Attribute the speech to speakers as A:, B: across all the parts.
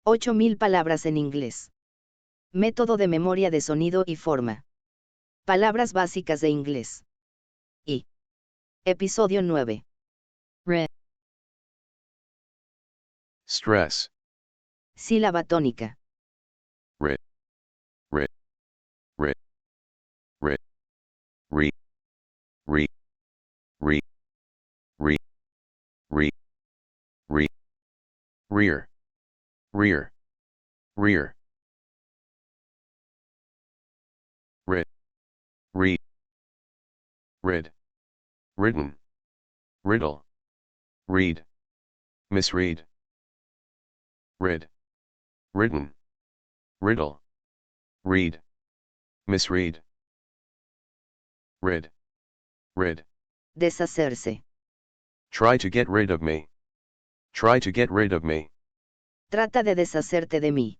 A: 8000 palabras en inglés. Método de memoria de sonido y forma. Palabras básicas de inglés. Y. Episodio 9.
B: Stress.
A: Sílaba tónica.
B: Re. Re. Re. Re. Re. Re. Re. Re. Re. Re. Rear. Rear. Rear. Rid. Read. Rid. Written. Riddle. Read. Misread. Rid. Written. Riddle. Read. Misread. Rid. Rid.
A: Deshacerse.
B: Try to get rid of me. Try to get rid of me.
A: Trata de deshacerte de mí.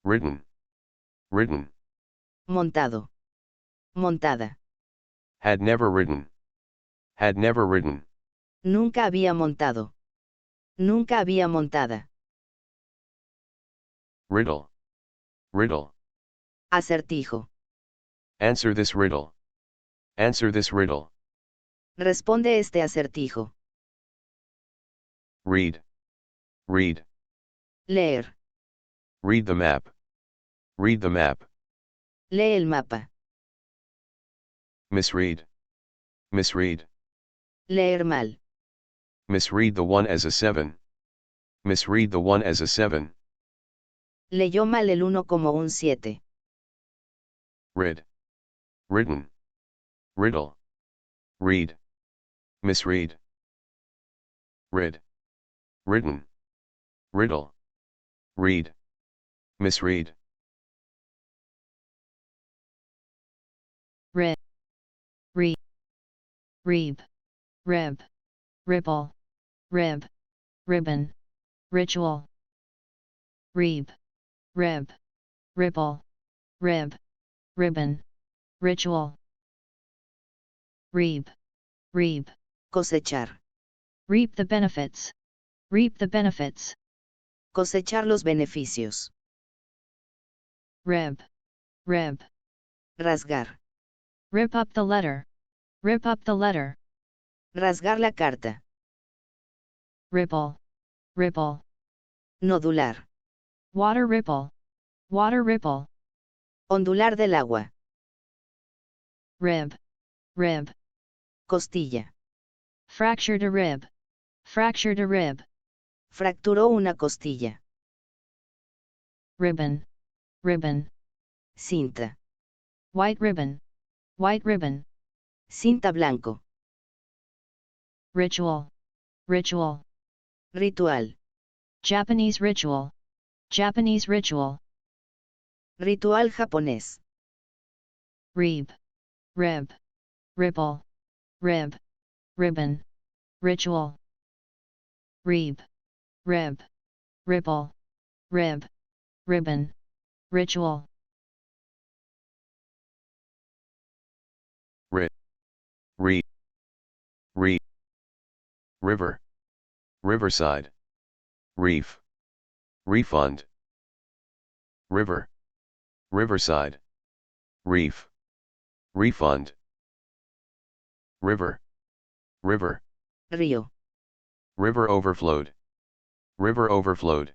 B: Written. Written.
A: Montado. Montada.
B: Had never ridden. Had never ridden.
A: Nunca había montado. Nunca había montada.
B: Riddle. Riddle.
A: Acertijo.
B: Answer this riddle. Answer this riddle.
A: Responde este acertijo.
B: Read. Read.
A: Leer.
B: Read the map. Read the map.
A: Lee el mapa.
B: Misread. Misread.
A: Leer mal.
B: Misread the 1 as a 7. Misread the 1 as a 7.
A: Leyó mal el 1 como un 7.
B: Rid. Written. Riddle. Read. Misread. Rid. Written. Riddle. Read. Misread.
C: Re. Re. Reeb. Rib. Ripple. Rib. Ribbon. Ritual. Reeb. Rib. Ripple. Rib. Ribbon. Ritual. Reeb. Reeb.
A: Cosechar.
C: Reap the benefits. Reap the benefits.
A: Cosechar los beneficios.
C: Rib. Rib.
A: Rasgar.
C: Rip up the letter. Rip up the letter.
A: Rasgar la carta.
C: Ripple. Ripple.
A: Nodular.
C: Water ripple. Water ripple.
A: Ondular del agua.
C: Rib. Rib.
A: Costilla.
C: Fractured a rib. Fractured a rib.
A: Fracturó una costilla.
C: Ribbon. Ribbon.
A: Cinta.
C: White ribbon. White ribbon.
A: Cinta blanco.
C: Ritual. Ritual.
A: Ritual.
C: Japanese ritual. Japanese ritual.
A: Ritual japonés.
C: Reeb. Rib. Ripple. Rib. Ribbon. Ritual. Reeb. Rib. Ripple. Rib. Ribbon. Ritual.
B: Rid. Read. Read. River. Riverside. Reef. Refund. River. Riverside. Reef. Refund. River. River.
A: Río.
B: River overflowed. River overflowed.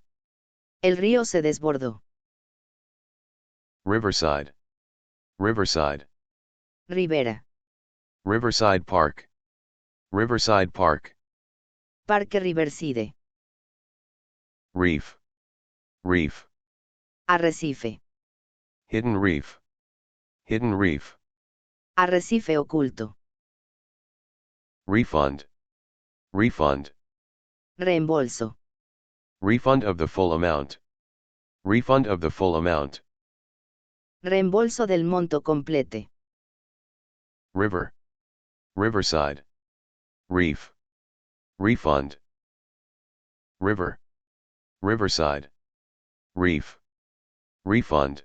A: El río se desbordó.
B: Riverside. Riverside.
A: Ribera.
B: Riverside Park. Riverside Park.
A: Parque Riverside.
B: Reef. Reef.
A: Arrecife.
B: Hidden reef. Hidden reef.
A: Arrecife oculto.
B: Refund. Refund.
A: Reembolso.
B: Refund of the full amount. Refund of the full amount.
A: Reembolso del monto complete.
B: River. Riverside. Reef. Refund. River. Riverside. Reef. Refund.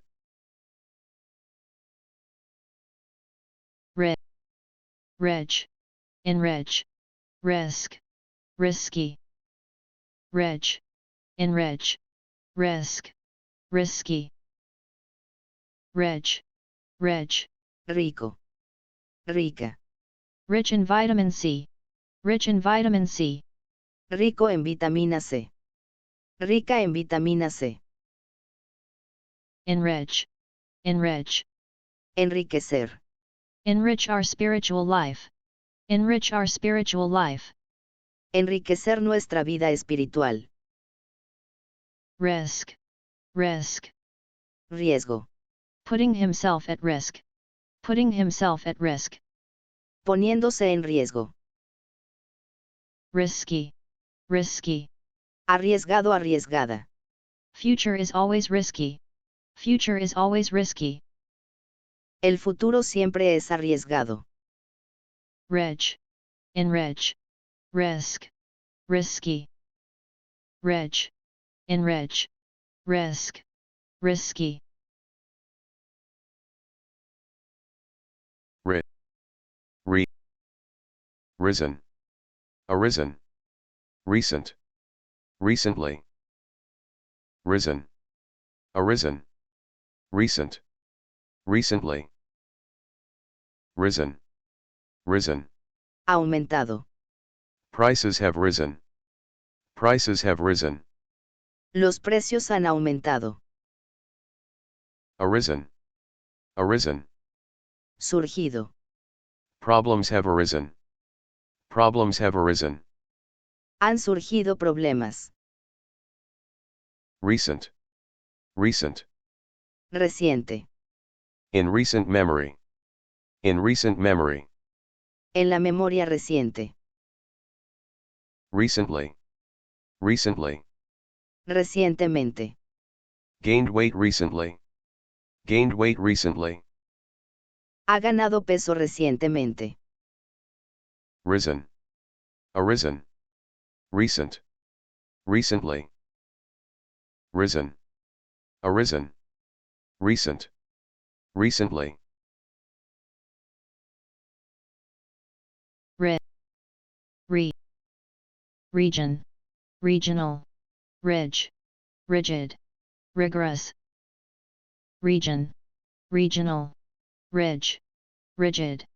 C: Reg. Enrich. Risk. Risky. Reg. enrich, risk, risky. Reg,
A: rico, rica,
C: rich in vitamin C, rich in vitamin C.
A: rico en vitamina C, rica en vitamina C.
C: Enrich,
A: Enriquecer,
C: enrich our spiritual life, enrich our spiritual life.
A: enriquecer nuestra vida espiritual.
C: Risk,
A: Riesgo,
C: putting himself at risk, putting himself at risk.
A: poniéndose en riesgo.
C: Risky,
A: Arriesgado, arriesgada.
C: future is always risky, future is always risky.
A: El futuro siempre es arriesgado.
C: Enrich, risk, risky. Enrich, risk, risky.
B: Risen. Arisen. Recent. Recently. Risen. Arisen. Recent. Recently. Risen. Risen.
A: Aumentado.
B: Prices have risen. Prices have risen.
A: Los precios han aumentado.
B: Arisen. Arisen.
A: Surgido.
B: Problems have arisen. Problems have arisen.
A: Han surgido problemas.
B: Recent. Recent.
A: Reciente.
B: In recent memory. In recent memory.
A: En la memoria reciente.
B: Recently. Recently.
A: Recientemente.
B: Gained weight recently. Gained weight recently.
A: Ha ganado peso recientemente.
B: Risen. Arisen. Recent. Recently. Risen. Arisen. Recent. Recently.
C: Region, regional, rigid, rigorous. Region, regional, rigid,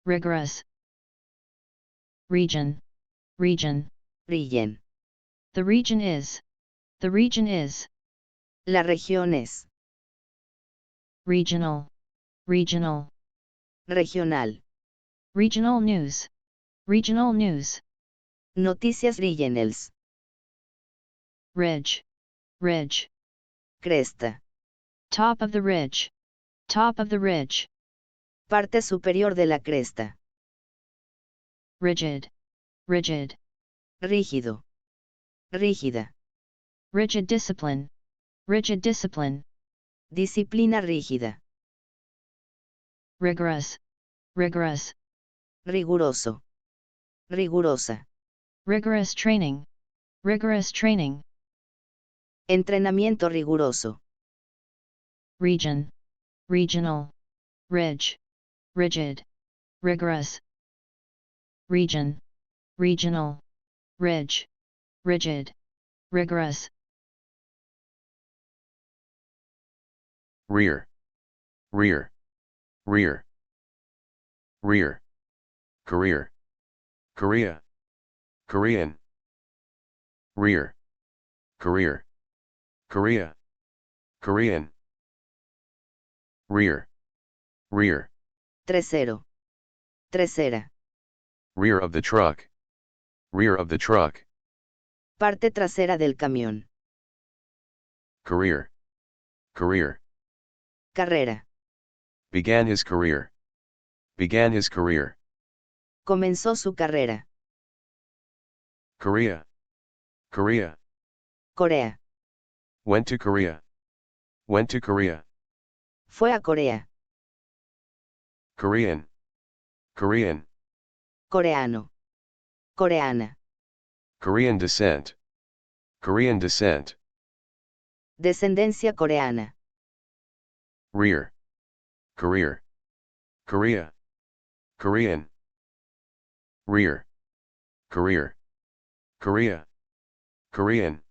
C: rigorous. Region,
A: Region.
C: the region is, the region is.
A: La región es.
C: Regional,
A: Regional.
C: regional news, regional news.
A: Noticias regionals.
C: Ridge,
A: Cresta.
C: top of the ridge, top of the ridge.
A: Parte superior de la cresta.
C: Rigid,
A: Rígido. Rígida.
C: rigid discipline,
A: Disciplina rígida.
C: rigorous,
A: Riguroso. Rigurosa.
C: rigorous training,
A: Entrenamiento riguroso.
C: region, regional, rigid, rigorous. Region, regional, rigid, rigorous.
B: Rear. Rear. Rear. Rear. Career. Korea. Korean. Rear. Career. Korea. Korean. Rear. Rear.
A: Trasero. Trasera.
B: Rear of the truck. Rear of the truck.
A: Parte trasera del camión.
B: Career. Career.
A: Carrera.
B: Began his career. Began his career.
A: Comenzó su carrera.
B: Korea. Korea.
A: Corea.
B: Went to Korea. Went to Korea.
A: Fue a Corea.
B: Korean. Korean.
A: Coreano. Coreana.
B: Korean descent. Korean descent.
A: Descendencia coreana.
B: Rear. Career. Korea. Korean. Rear. Career. Korea. Korean.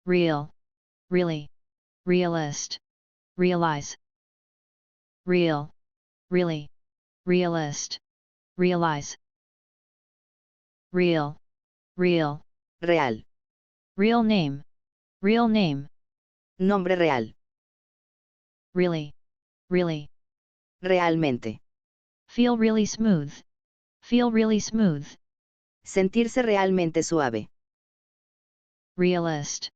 C: real, really, realist, realize, real, really, realist, realize, real, real,
A: real,
C: real name,
A: nombre real,
C: really, really,
A: realmente,
C: feel really smooth,
A: sentirse realmente suave,
C: realist,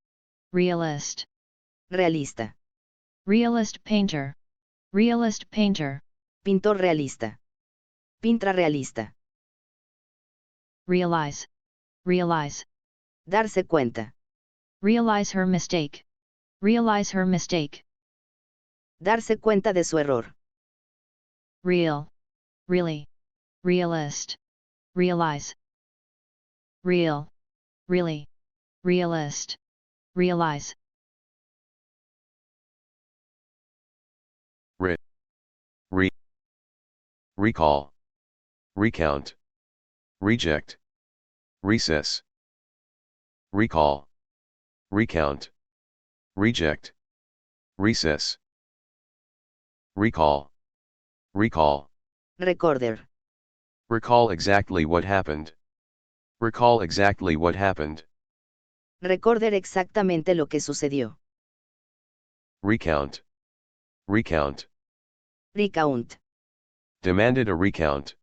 C: realist,
A: realista,
C: realist painter,
A: pintor realista, pintra realista,
C: realize, realize,
A: darse cuenta,
C: realize her mistake,
A: darse cuenta de su error,
C: real, really, realist, realize, real, really, realist, realize,
B: recall, recount, reject, recess, recall, recount, reject, recess, recall,
A: recorder,
B: recall exactly what happened,
A: recorder exactamente lo que sucedió,
B: recount,
A: recount,
B: demanded a recount,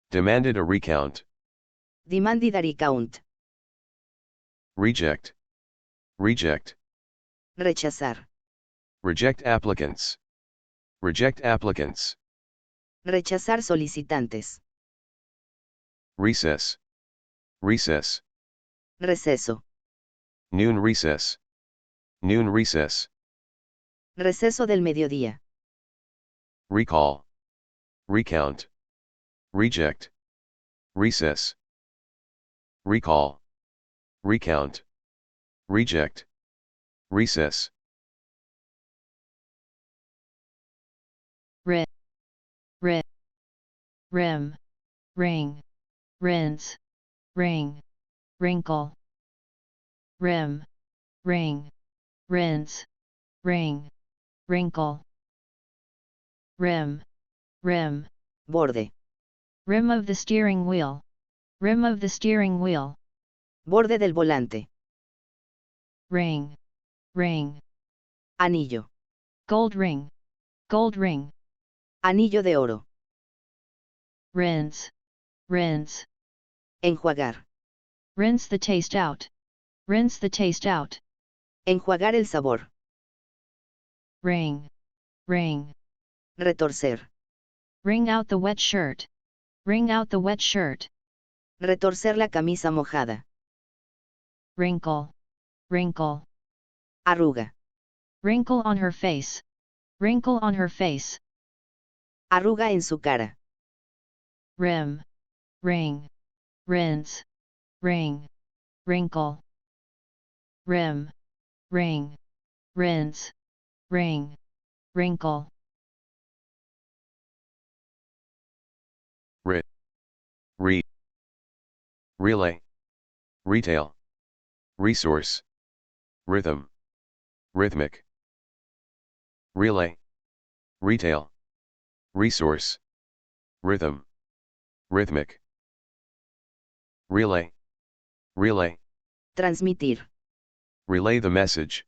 A: demanded a recount,
B: reject,
A: rechazar,
B: reject applicants,
A: rechazar solicitantes,
B: recess,
A: receso,
B: noon recess,
A: receso del mediodía,
B: recall, recount, reject, recess, recall, recount, reject, recess,
C: rim, ring, rinse, ring, wrinkle, rim, ring, rinse, ring, wrinkle, rim,
A: borde,
C: rim of the steering wheel,
A: borde del volante,
C: ring,
A: anillo,
C: gold ring,
A: anillo de oro,
C: rinse,
A: enjuagar,
C: rinse the taste out,
A: enjuagar el sabor,
C: ring,
A: retorcer,
C: wring out the wet shirt,
A: retorcer la camisa mojada,
C: wrinkle,
A: arruga,
C: wrinkle on her face,
A: arruga en su cara,
C: rim, rinse, ring, wrinkle, rim, rinse, ring, wrinkle,
B: relay, retail, resource, rhythm, rhythmic, relay, retail, resource, rhythm, rhythmic, relay,
A: transmitir,
B: relay the message,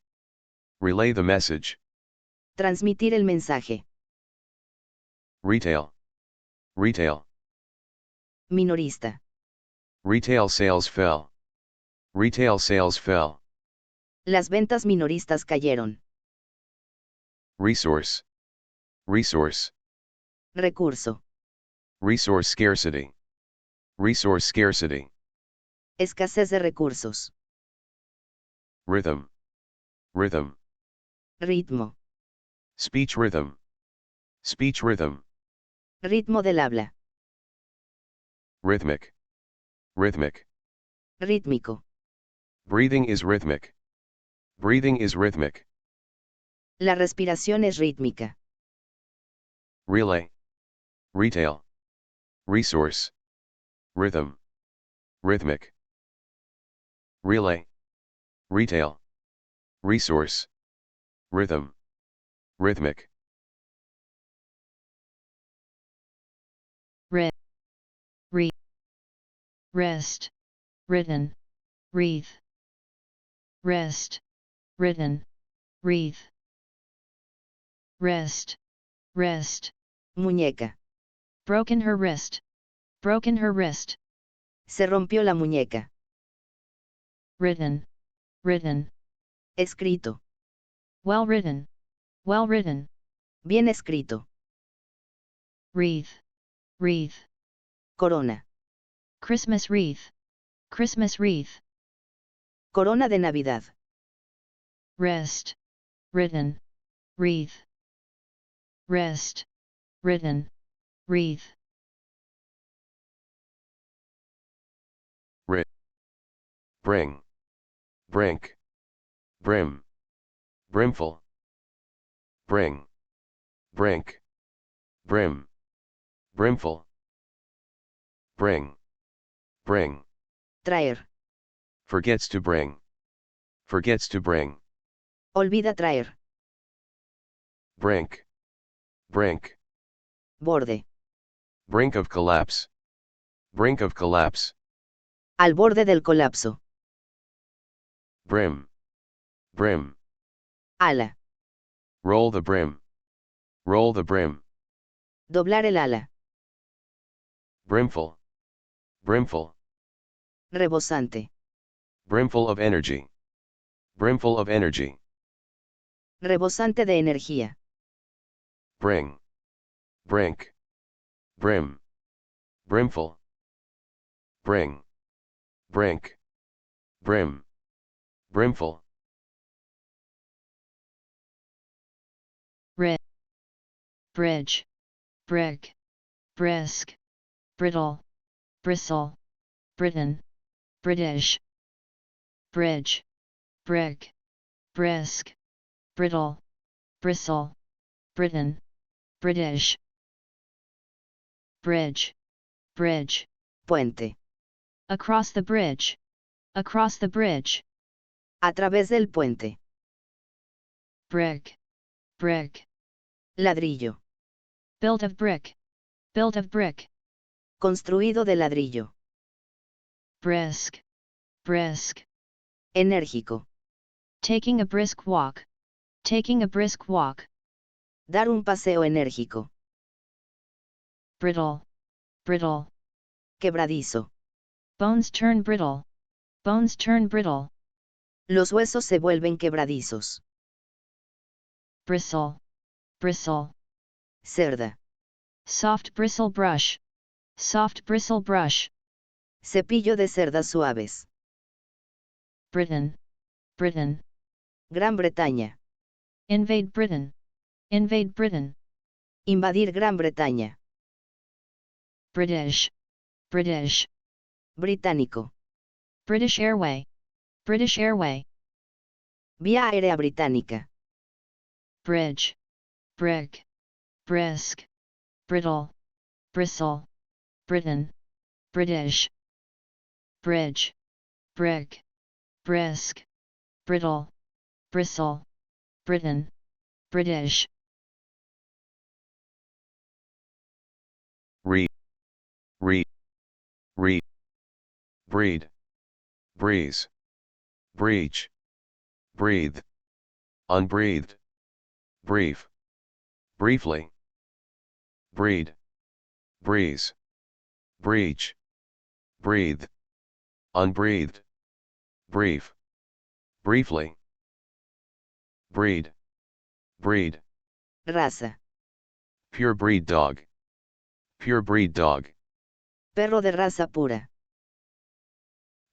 A: transmitir el mensaje,
B: retail,
A: minorista,
B: retail sales fell,
A: las ventas minoristas cayeron,
B: resource,
A: recurso,
B: resource scarcity,
A: escasez de recursos,
B: rhythm,
A: ritmo,
B: speech rhythm,
A: ritmo del habla,
B: rhythmic,
A: rítmico,
B: breathing is rhythmic,
A: la respiración es rítmica,
B: relay, retail, resource, rhythm, rhythmic, relay, retail, resource, rhythm, rhythmic,
C: Re. Re. Rest. Written. Wreath. Rest. Written. Wreath. Rest. Rest.
A: Muñeca.
C: Broken her wrist. Broken her wrist.
A: Se rompió la muñeca.
C: Written. Written.
A: Escrito.
C: Well written. Well written.
A: Bien escrito.
C: Wreath. Wreath.
A: Corona.
C: Christmas wreath. Christmas wreath.
A: Corona de Navidad.
C: Rest. Written. Wreath. Rest. Written. Wreath.
B: bring, brink, brim, brimful, bring, brink, brim, brimful, bring, bring,
A: Traer.
B: forgets to bring, forgets to bring,
A: Olvida traer.
B: brink, brink,
A: Borde.
B: brink of collapse, brink of collapse,
A: Al borde del colapso.
B: brim, brim,
A: Ala.
B: roll the brim, roll the brim,
A: Doblar el ala.
B: brimful, brimful,
A: Rebosante.
B: brimful of energy, brimful of energy,
A: Rebosante de energía.
B: bring, brink, brim, brimful, bring, brink, brim, brimful,
C: Rid. Bridge. Brick. Brisk. Brittle. Bristle. Britain. British. Bridge. Brick. Brisk. Brittle. Bristle. Britain. British. Bridge. Bridge.
A: Puente.
C: Across the bridge. Across the bridge.
A: A través del puente.
C: Brick. Brick.
A: Ladrillo.
C: Built of brick. Built of brick.
A: Construido de ladrillo.
C: Brisk. Brisk.
A: Enérgico.
C: Taking a brisk walk. Taking a brisk walk.
A: Dar un paseo enérgico.
C: Brittle. Brittle.
A: Quebradizo.
C: Bones turn brittle. Bones turn brittle.
A: Los huesos se vuelven quebradizos.
C: Bristle. Bristle.
A: Cerda.
C: Soft bristle brush. Soft bristle brush.
A: Cepillo de cerdas suaves.
C: Britain. Britain.
A: Gran Bretaña.
C: Invade Britain. Invade Britain.
A: Invadir Gran Bretaña.
C: British. British.
A: Británico.
C: British Airway. British Airway.
A: Vía aérea británica.
C: Bridge. Brick. Brisk. Brittle. Bristle. Britain. British. Bridge. Brick. Brisk. Brittle. Bristle. Britain. British.
B: re, re, re, breed, breeze, breach, breathe, unbreathed, brief, briefly, breed, breeze, breach, breathe, unbreathed, brief, briefly, breed, breed,
A: Raza.
B: pure breed dog, pure breed dog,
A: Perro de raza pura.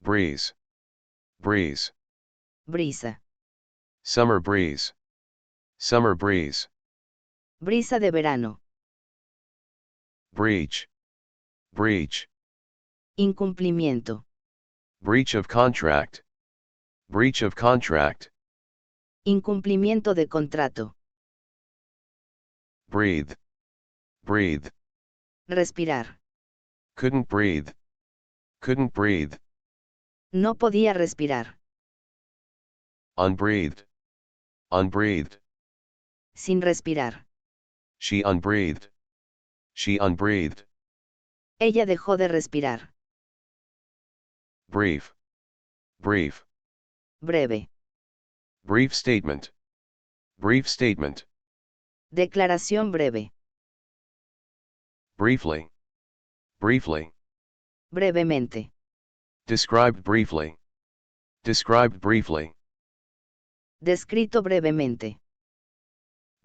B: breeze, breeze,
A: Brisa.
B: summer breeze, summer breeze,
A: Brisa de verano.
B: breach, breach,
A: Incumplimiento.
B: breach of contract, breach of contract,
A: Incumplimiento de contrato.
B: breathe, breathe,
A: Respirar.
B: couldn't breathe, couldn't breathe,
A: No podía respirar.
B: unbreathed, unbreathed.
A: sin respirar.
B: She unbreathed. She unbreathed.
A: Ella dejó de respirar.
B: Brief, brief.
A: Breve.
B: Brief statement. Brief statement.
A: Declaración breve.
B: Briefly, briefly.
A: Brevemente.
B: Described briefly. Described briefly.
A: Descrito brevemente.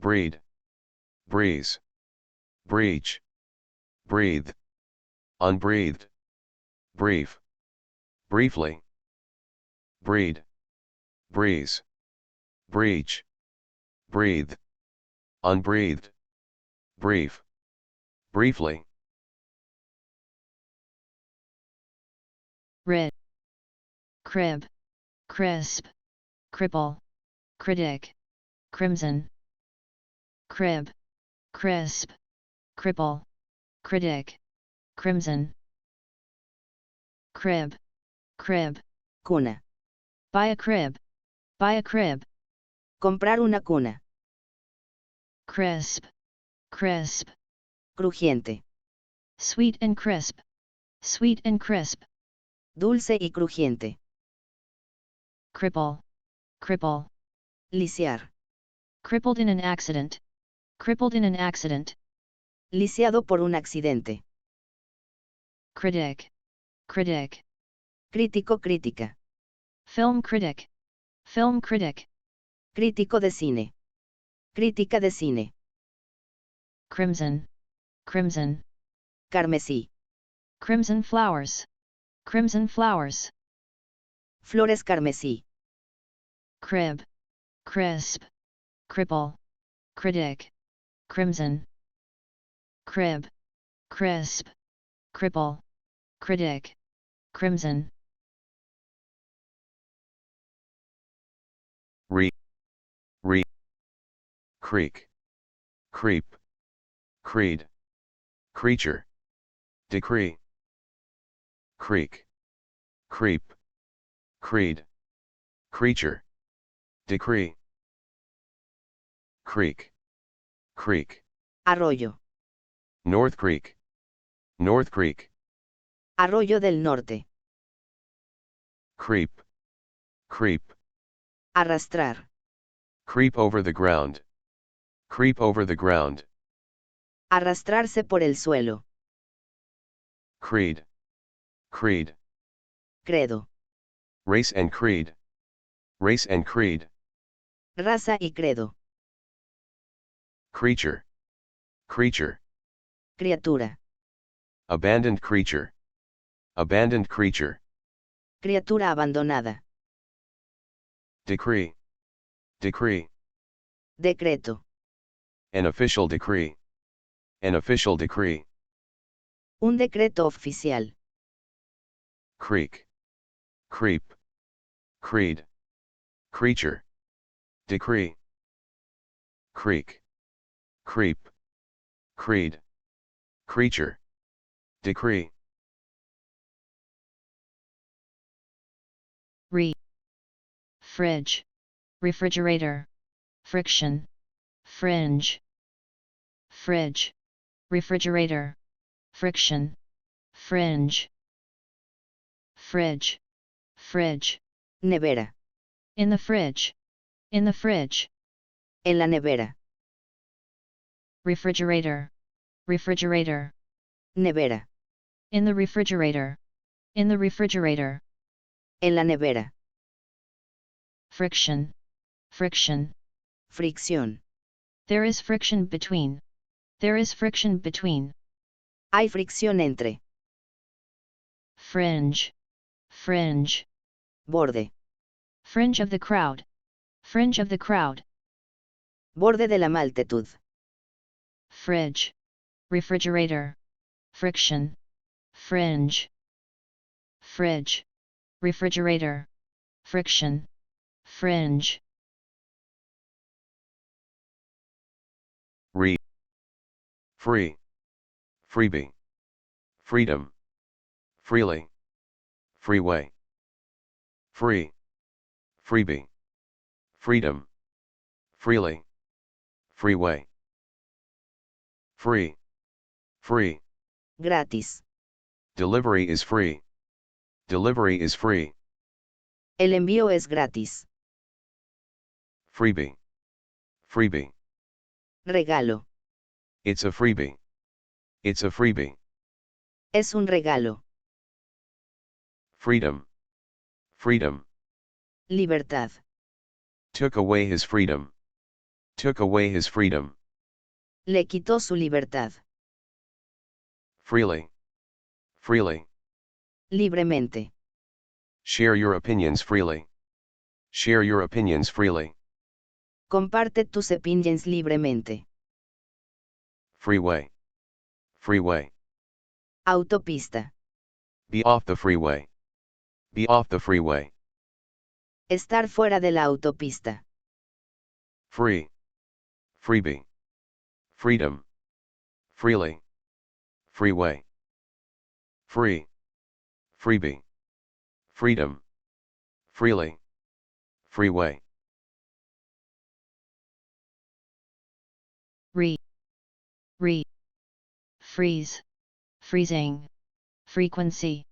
B: Breed, breeze, breach, breathe, unbreathed, brief, briefly, breed, breeze, breach, breathe, unbreathed, brief, briefly.
C: Rid. Crib. Crisp. Cripple. Critic. Crimson. Crib. Crisp. Cripple. Critic. Crimson. Crib. Crib.
A: Cuna.
C: Buy a crib. Buy a crib.
A: Comprar una cuna.
C: Crisp. Crisp.
A: Crujiente.
C: Sweet and crisp. Sweet and crisp.
A: Dulce y crujiente.
C: Cripple. Cripple.
A: Lisiar.
C: Crippled in an accident. Crippled in an accident.
A: Lisiado por un accidente.
C: Critic. Critic.
A: Crítico, crítica.
C: Film critic. Film critic.
A: Crítico de cine. Crítica de cine.
C: Crimson. Crimson.
A: Carmesí.
C: Crimson flowers. Crimson flowers.
A: Flores carmesí.
C: Crib. Crisp. Cripple. Critic. Crimson. Crib. Crisp. Cripple. Critic. Crimson.
B: Re, re. Creek, creep, creed, creature, decree. Creek, creep, creed, creature, decree. Creek, creek.
A: Arroyo.
B: North Creek, North Creek.
A: Arroyo del Norte.
B: Creep, creep.
A: Arrastrar.
B: Creep over the ground. Creep over the ground.
A: Arrastrarse por el suelo.
B: Creed, creed.
A: Credo.
B: Race and creed. Race and creed.
A: Raza y credo.
B: Creature, creature.
A: Criatura.
B: Abandoned creature. Abandoned creature.
A: Criatura abandonada.
B: Decree, decree.
A: Decreto.
B: An official decree. An official decree.
A: Un decreto oficial.
B: Creek, creep, creed, creature, decree. Creek, creep, creed, creature, decree.
C: Re. Fridge. Refrigerator. Friction. Fringe. Fridge. Refrigerator. Friction. Fringe. Fridge. Fridge.
A: Nevera.
C: In the fridge. In the fridge.
A: En la nevera.
C: Refrigerator. Refrigerator.
A: Nevera.
C: In the refrigerator. In the refrigerator.
A: En la nevera.
C: Friction. Friction.
A: Fricción.
C: There is friction between. There is friction between.
A: Hay fricción entre.
C: Fringe. Fringe.
A: Borde.
C: Fringe of the crowd. Fringe of the crowd.
A: Borde de la multitud.
C: Fridge. Refrigerator. Friction. Fringe. Fridge. Refrigerator. Friction. Fringe.
B: Re. Free. Freebie. Freedom. Freely. Freeway. Free. Freebie. freedom, freely, freeway, free, free,
A: gratis.
B: delivery is free, delivery is free,
A: El envío es gratis.
B: freebie, freebie,
A: Regalo.
B: it's a freebie, it's a freebie,
A: Es un regalo.
B: freedom, freedom,
A: Libertad.
B: took away his freedom, took away his freedom,
A: Le quitó su libertad.
B: freely, freely,
A: Libremente.
B: share your opinions freely, share your opinions freely,
A: Comparte tus opinions libremente.
B: freeway, freeway,
A: Autopista.
B: be off the freeway, be off the freeway,
A: Estar fuera de la autopista.
B: free, freebie, freedom, freely, freeway, free, freebie, freedom, freely, freeway,
C: Re. Freeze. Freezing. Frequency.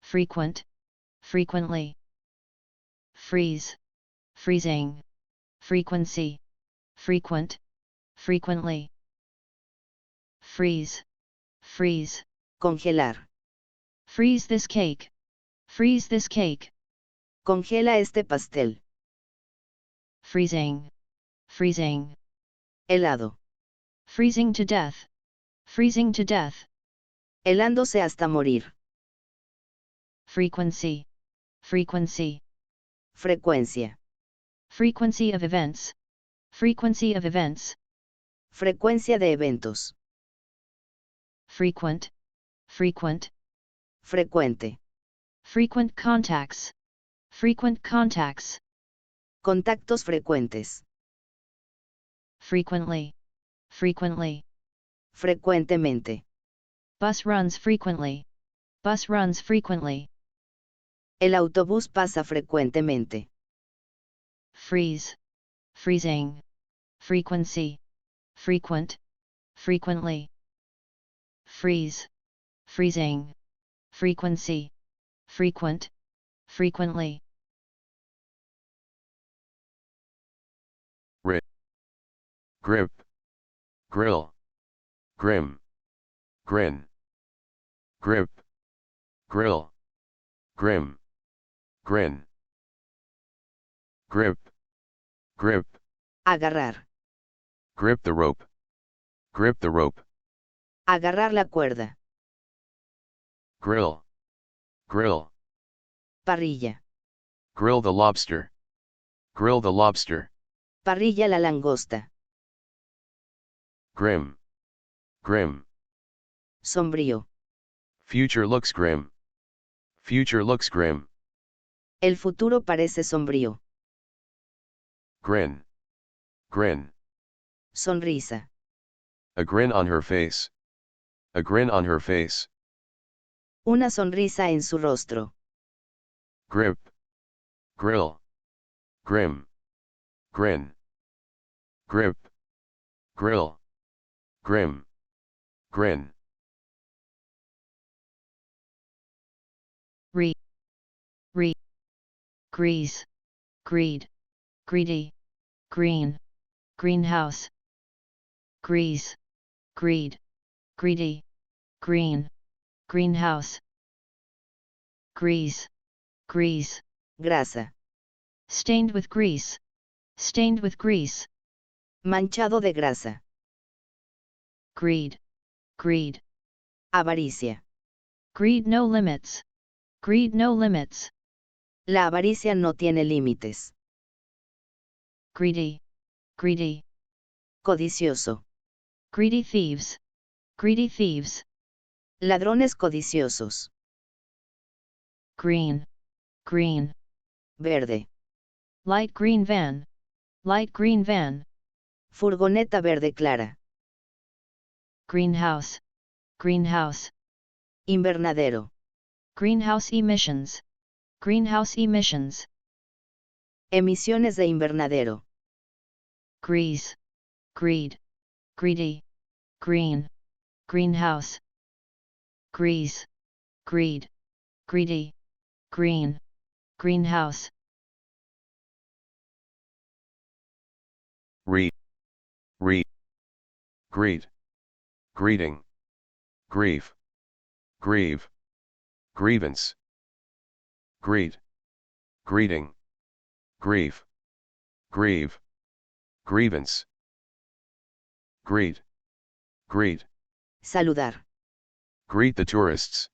C: Frequent. Frequently. Freeze. Freezing. Frequency. Frequent. Frequently. Freeze. Freeze.
A: Congelar.
C: Freeze this cake. Freeze this cake.
A: Congela este pastel.
C: Freezing. Freezing.
A: Helado.
C: Freezing to death. Freezing to death.
A: Helándose hasta morir.
C: Frequency. Frequency.
A: Frecuencia.
C: Frequency of events. Frequency of events.
A: Frecuencia de eventos.
C: Frequent. Frequent.
A: Frecuente.
C: Frequent contacts. Frequent contacts.
A: Contactos frecuentes.
C: Frequently. Frequently.
A: Frecuentemente.
C: Bus runs frequently. Bus runs frequently.
A: El autobús pasa frecuentemente.
C: Freeze. Freezing. Frequency. Frequent. Frequently. Freeze. Freezing. Frequency. Frequent. Frequently.
B: grip, grill, grim, grin, grip, grill, grim, grin, grip, grip,
A: Agarrar.
B: grip the rope, grip the rope,
A: Agarrar la cuerda.
B: grill, grill,
A: Parrilla.
B: grill the lobster, grill the lobster,
A: Parrilla la langosta.
B: grim, grim,
A: Sombrío.
B: future looks grim, future looks grim,
A: El futuro parece sombrío.
B: grin, grin,
A: Sonrisa.
B: a grin on her face, a grin on her face,
A: Una sonrisa en su rostro.
B: grip, grill, grim, grin, grip, grill, grim, grin,
C: Grease. Greed. Greedy. Green. Greenhouse. Grease. Greed. Greedy. Green. Greenhouse. Grease. Grease.
A: Grasa.
C: Stained with grease. Stained with grease.
A: Manchado de grasa.
C: Greed. Greed.
A: Avaricia.
C: Greed no limits. Greed no limits.
A: La avaricia no tiene límites.
C: Greedy. Greedy.
A: Codicioso.
C: Greedy thieves. Greedy thieves.
A: Ladrones codiciosos.
C: Green. Green.
A: Verde.
C: Light green van. Light green van.
A: Furgoneta verde clara.
C: Greenhouse. Greenhouse.
A: Invernadero.
C: Greenhouse emissions. Greenhouse emissions.
A: Emisiones de invernadero.
C: Grease, greed, greedy, green, greenhouse. Grease, greed, greedy, green, greenhouse.
B: Read, greet, greeting, grief, grieve, grievance, greet, greeting, grief, grieve, grievance, greet, greet,
A: Saludar.
B: greet the tourists,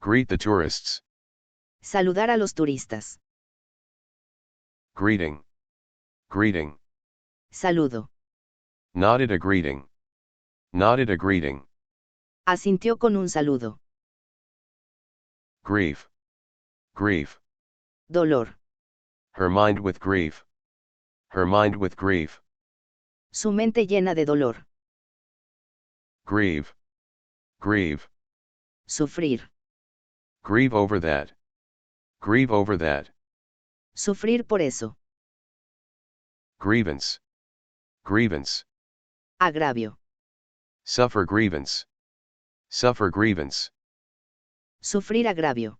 B: greet the tourists,
A: Saludar a los turistas.
B: greeting, greeting,
A: Saludo.
B: nodded a greeting, nodded a greeting,
A: Asintió con un saludo.
B: grief, grief,
A: Dolor.
B: her mind with grief, her mind with grief,
A: Su mente llena de dolor.
B: grieve, grieve,
A: Sufrir.
B: grieve over that, grieve over that,
A: Sufrir por eso.
B: grievance, grievance,
A: Agravio.
B: suffer grievance, suffer grievance,
A: Sufrir agravio.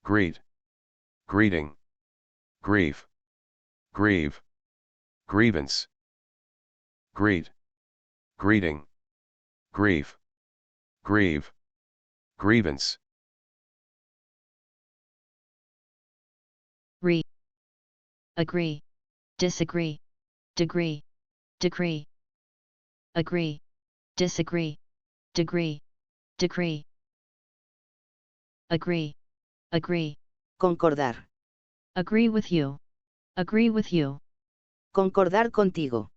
B: greet, greeting, grief, grieve, grievance, greet, greeting, grief, grieve, grievance,
C: Agree, disagree, degree, decree. Agree, disagree, degree, decree. Agree, agree,
A: Concordar.
C: agree with you, agree with you.
A: Concordar contigo.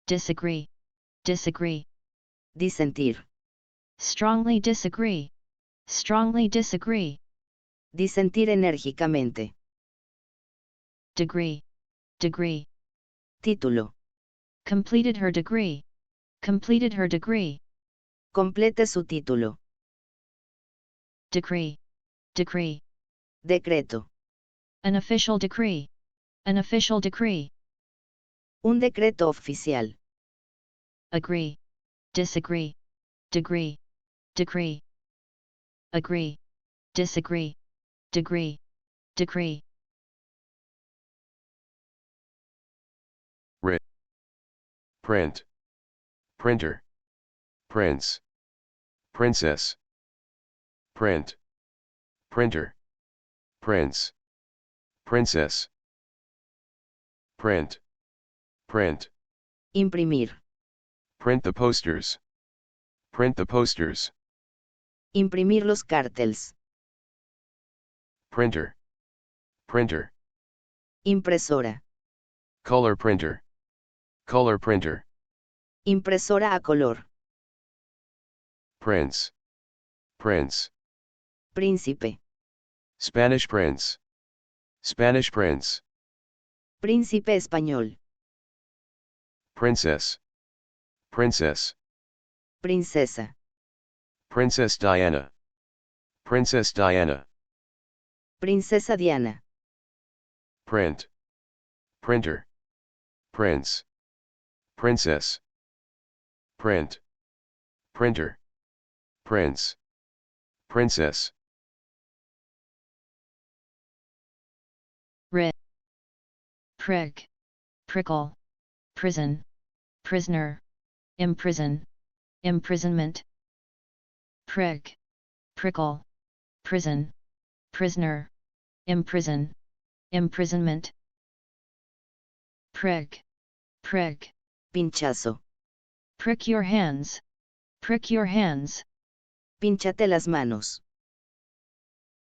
C: Disagree, disagree,
A: Disentir.
C: strongly disagree, strongly disagree.
A: Disentir enérgicamente.
C: Degree, degree,
A: Título.
C: completed her degree, completed her degree.
A: Complete su título.
C: Decree, decree,
A: Decreto.
C: an official decree, an official decree.
A: Un decreto oficial.
C: Agree, disagree, degree, decree. Agree, disagree, degree, decree.
B: print, printer, prince, princess, print, printer, prince, princess, print, print,
A: Imprimir.
B: print the posters, print the posters,
A: Imprimir los cartels.
B: printer, printer,
A: Impresora.
B: color printer, color printer,
A: Impresora a color.
B: prince, prince,
A: Príncipe.
B: Spanish prince, Spanish prince,
A: Príncipe español.
B: princess, princess,
A: Princesa.
B: Princess Diana, Princess Diana,
A: Princesa Diana.
B: print, printer, prince, princess, print, printer, prince, princess,
C: Prick, prickle, prison, prisoner, imprison, imprisonment. Prick, prickle, prison, prisoner, imprison, imprisonment. Prick, prick,
A: Pinchazo.
C: prick your hands, prick your hands.
A: Pínchate las manos.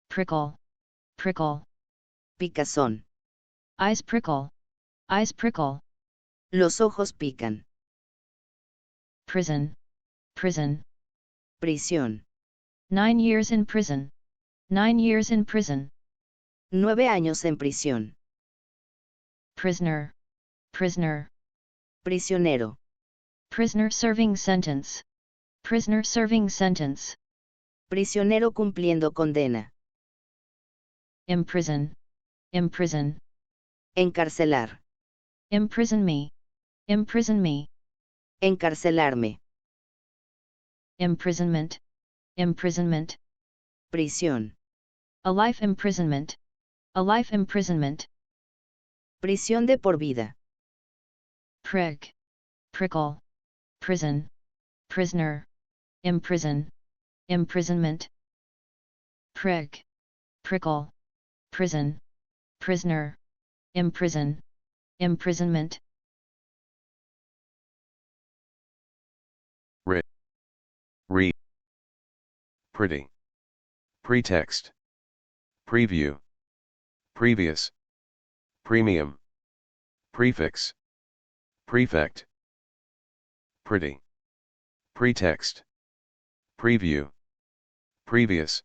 C: Prickle, prickle,
A: Picazón.
C: eyes prickle, eyes prickle.
A: Los ojos pican.
C: Prison, prison.
A: Prisión.
C: 9 years in prison, 9 years in prison.
A: 9 años en prisión.
C: Prisoner, prisoner.
A: Prisionero.
C: Prisoner serving sentence, prisoner serving sentence.
A: Prisionero cumpliendo condena.
C: Imprison, imprison,
A: encarcelar,
C: imprison me, imprison me,
A: encarcelarme,
C: imprisonment, imprisonment,
A: prisión,
C: a life imprisonment, a life imprisonment,
A: prisión de por vida,
C: prick, prickle, prison, prisoner, imprison, imprisonment, prick, prickle, prison, prisoner, imprison, imprisonment,
B: Read. Pretty. Pretext. Preview. Previous. Premium. Prefix. Prefect. Pretty. Pretext. Preview. Previous.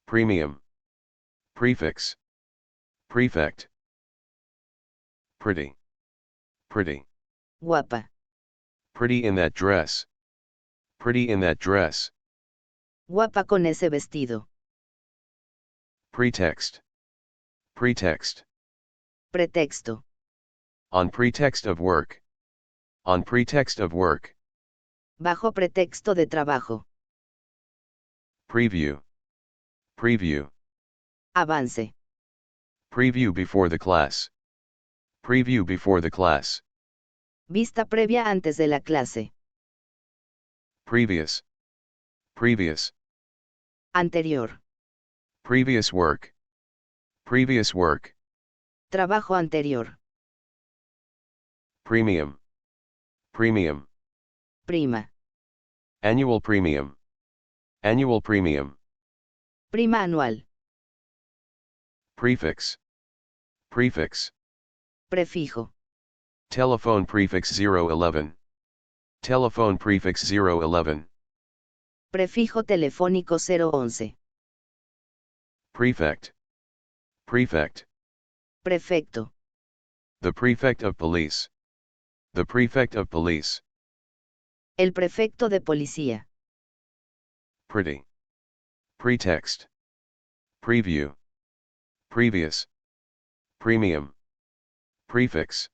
B: Premium. Prefix. Prefect. Pretty. Pretty.
A: guapa,
B: Pretty in that dress. Pretty in that dress.
A: guapa con ese vestido,
B: Pretext. Pretext.
A: pretexto,
B: On pretext of work. On pretext of work.
A: bajo pretexto de trabajo,
B: Preview. Preview.
A: avance,
B: Preview before the class. Preview before the class.
A: vista previa antes de la clase,
B: Previous. Previous.
A: anterior,
B: Previous work. Previous work.
A: trabajo anterior,
B: Premium. Premium.
A: prima,
B: Annual premium. Annual premium.
A: prima anual,
B: Prefix. Prefix.
A: prefijo,
B: Telephone prefix 011. Telephone prefix 011.
A: prefijo telefónico 011,
B: Prefect. Prefect.
A: prefecto,
B: The prefect of police. The prefect of police.
A: el prefecto de policía,
B: Pretty. Pretext. Preview. Previous. Premium. Prefix.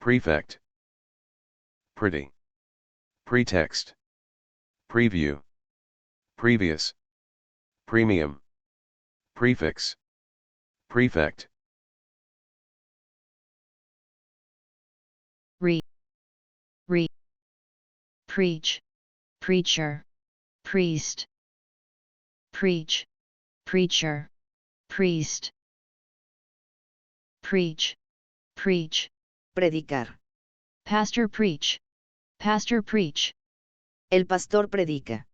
B: Prefect. Pretty. Pretext. Preview. Previous. Premium. Prefix. Prefect.
C: read, read, preach, preacher, priest, preach, preacher, priest, preach, preach,
A: predicar,
C: pastor preach, pastor preach,
A: el pastor predica,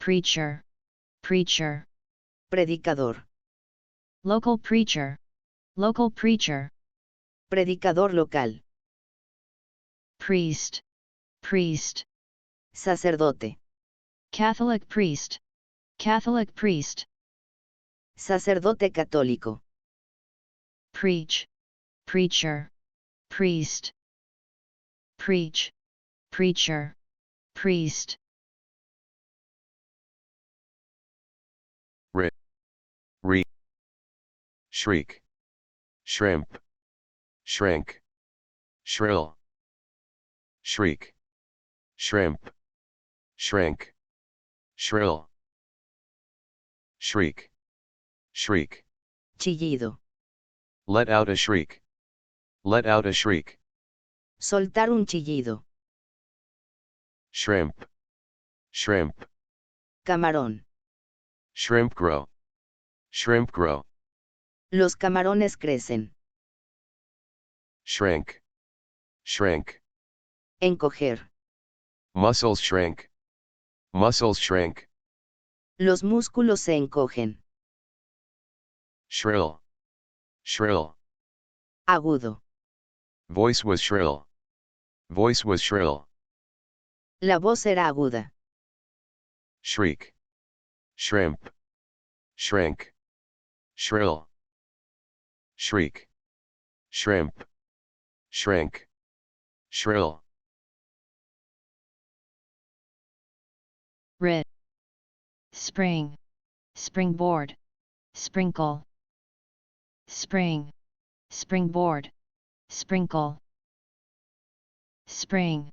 C: preacher, preacher,
A: predicador,
C: local preacher, local preacher,
A: predicador local,
C: priest, priest,
A: sacerdote,
C: Catholic priest, Catholic priest,
A: sacerdote católico,
C: preach, preacher, priest, preach, preacher, priest,
B: Re. Shriek. Shrimp. Shrink. Shrill. Shriek. Shrimp. Shrink. Shrill. Shriek. Shriek.
A: chillido,
B: Let out a shriek. Let out a shriek.
A: soltar un chillido,
B: Shrimp. Shrimp.
A: camarón,
B: Shrimp grow. Shrimp grow.
A: los camarones crecen,
B: Shrink. Shrink.
A: encoger,
B: Muscles shrink. Muscles shrink.
A: los músculos se encogen,
B: Shrill. Shrill.
A: agudo,
B: Voice was shrill. Voice was shrill.
A: la voz era aguda,
B: Shriek. Shrimp. Shrink. Shrill. Shriek. Shrimp. Shrink. Shrill.
C: rid, spring, springboard, sprinkle, spring, springboard, sprinkle, spring,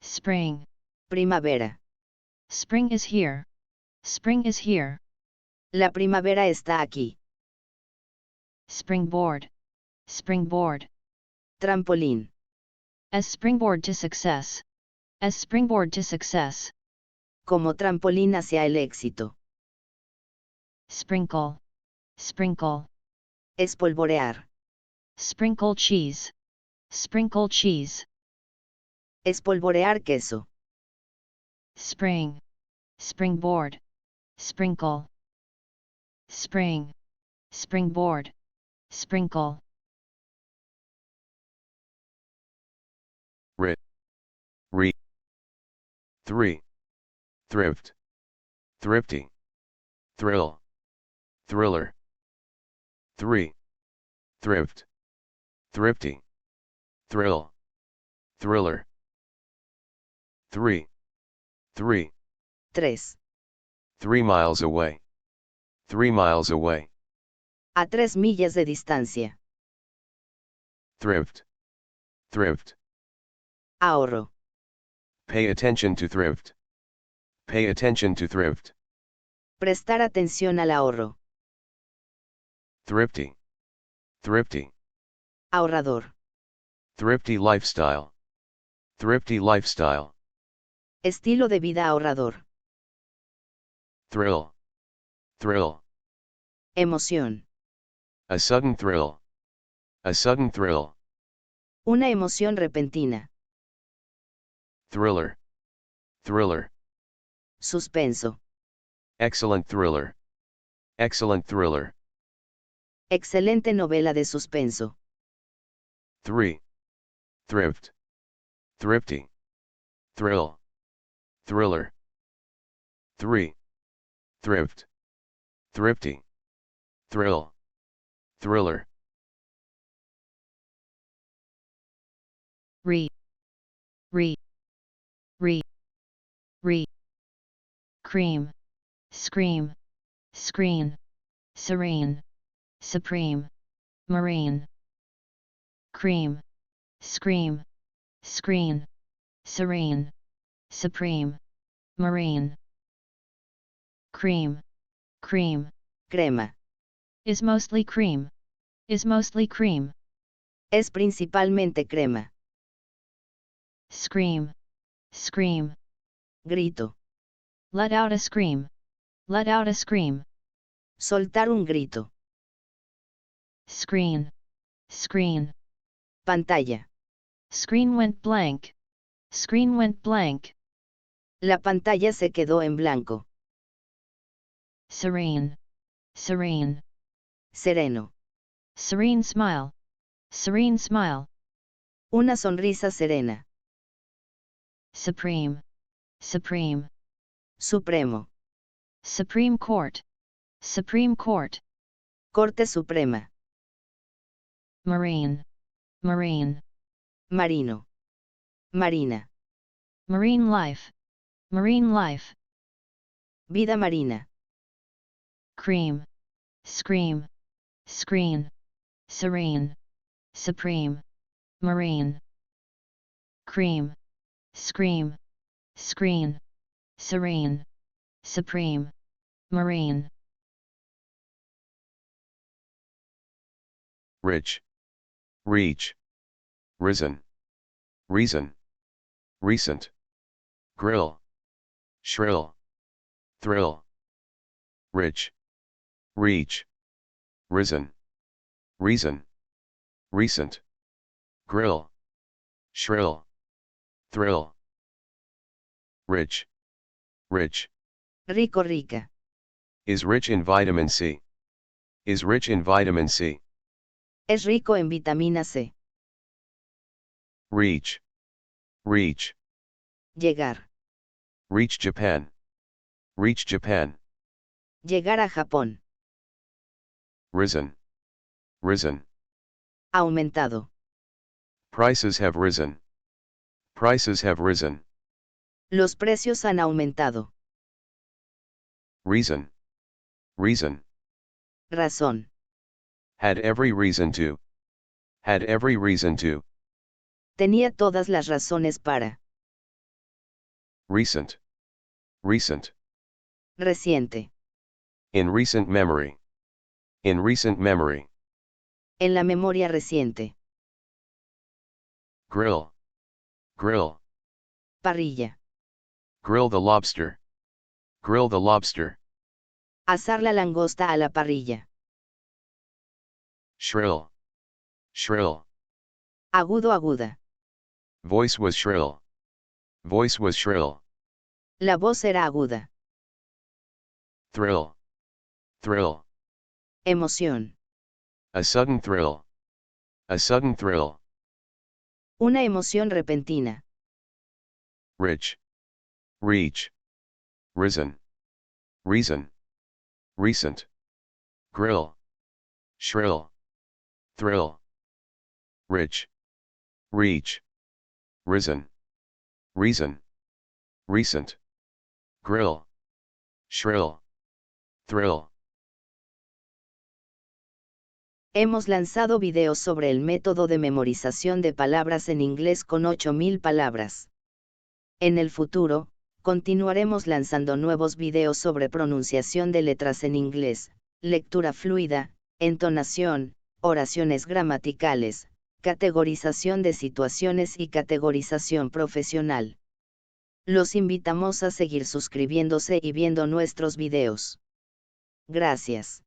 C: spring,
A: primavera.
C: spring is here, spring is here,
A: La primavera está aquí.
C: springboard, springboard,
A: Trampolín.
C: as springboard to success, as springboard to success,
A: Como trampolín hacia el éxito.
C: sprinkle, sprinkle,
A: Espolvorear.
C: sprinkle cheese, sprinkle cheese,
A: Espolvorear queso.
C: spring, springboard, sprinkle, spring, springboard, sprinkle,
B: Rit. Re. 3. Thrift. Thrifty. Thrill. Thriller. 3. Thrift. Thrifty. Thrill. Thriller. 3. 3.
A: 3.
B: 3 miles away. 3 miles away.
A: A 3 millas de distancia.
B: Thrift. Thrift.
A: Ahorro.
B: Pay attention to thrift. Pay attention to thrift.
A: Prestar atención al ahorro.
B: Thrifty. Thrifty.
A: Ahorrador.
B: Thrifty lifestyle. Thrifty lifestyle.
A: Estilo de vida ahorrador.
B: Thrill. Thrill.
A: Emoción.
B: A sudden thrill. A sudden thrill.
A: Una emoción repentina.
B: Thriller. Thriller.
A: Suspenso.
B: Excellent thriller. Excellent thriller.
A: Excelente novela de suspenso.
B: 3. Thrift. Thrifty. Thrill. Thriller. 3. Thrift. Thrifty. Thrill. Thriller.
C: re, re, re, re, cream, scream, screen, serene, supreme, marine, cream, scream, screen, serene, supreme, marine, cream, cream,
A: Crema.
C: is mostly cream, is mostly cream,
A: Es principalmente crema.
C: scream, scream,
A: Grito.
C: let out a scream, let out a scream,
A: Soltar un grito.
C: screen, screen,
A: Pantalla.
C: screen went blank, screen went blank,
A: La pantalla se quedó en blanco.
C: serene, serene,
A: Sereno.
C: serene smile, serene smile,
A: Una sonrisa serena.
C: supreme, supreme,
A: Supremo.
C: Supreme Court, Supreme Court,
A: Corte Suprema.
C: marine, marine,
A: Marino. Marina.
C: marine life, marine life,
A: Vida marina.
C: cream, scream, screen, serene, supreme, marine, cream, scream, screen, serene, supreme, marine,
B: Rich. Reach. Risen. Reason. Recent. Grill. Shrill. Thrill. Rich. Reach. Risen. Reason. Recent. Grill. Shrill. Thrill. Rich. Rich.
A: Rico rica.
B: Is rich in vitamin C. Is rich in vitamin C.
A: Es rico en vitamina C.
B: Reach. Reach.
A: Llegar.
B: Reach Japan. Reach Japan.
A: Llegar a Japón.
B: Risen. Risen.
A: Aumentado.
B: Prices have risen. Prices have risen.
A: Los precios han aumentado.
B: Reason. Reason.
A: Razón.
B: Had every reason to. Had every reason to.
A: Tenía todas las razones para.
B: Recent. Recent.
A: Reciente.
B: In recent memory. In recent memory.
A: En la memoria reciente.
B: Grill. Grill.
A: Parrilla.
B: Grill the lobster. Grill the lobster.
A: Asar la langosta a la parrilla.
B: Shrill. Shrill.
A: Agudo, aguda.
B: Voice was shrill. Voice was shrill.
A: La voz era aguda.
B: Thrill. Thrill.
A: Emoción.
B: A sudden thrill. A sudden thrill.
A: Una emoción repentina.
B: Rich. Reach. Risen. Reason. Recent. Grill. Shrill. Thrill. Rich. Reach. Risen. Reason. Recent. Grill. Shrill. Thrill.
A: Hemos lanzado videos sobre el método de memorización de palabras en inglés con 8000 palabras. En el futuro, continuaremos lanzando nuevos videos sobre pronunciación de letras en inglés, lectura fluida, entonación, oraciones gramaticales, categorización de situaciones y categorización profesional. Los invitamos a seguir suscribiéndose y viendo nuestros videos. Gracias.